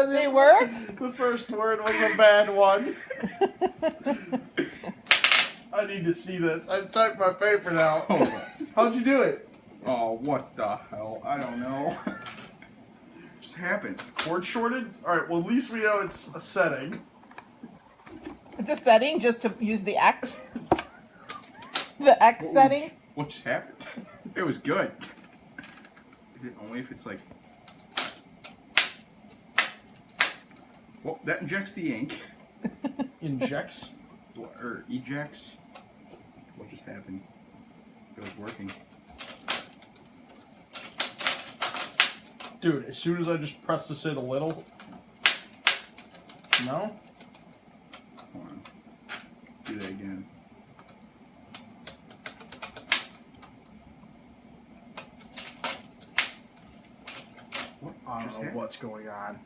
They work? The first word was a bad one. I need to see this. I typed my paper now. How'd you do it? Oh, what the hell? I don't know. Just happened. Word shorted? Alright, well at least we know it's a setting. It's a setting just to use the X. The X setting. What just happened? It was good. Is it only if it's like... Well, that injects the ink. Injects? Or ejects. What just happened? It was working. Dude, as soon as I just press this in a little... No? Hold on. Do that again. What I just don't know happened? what's going on.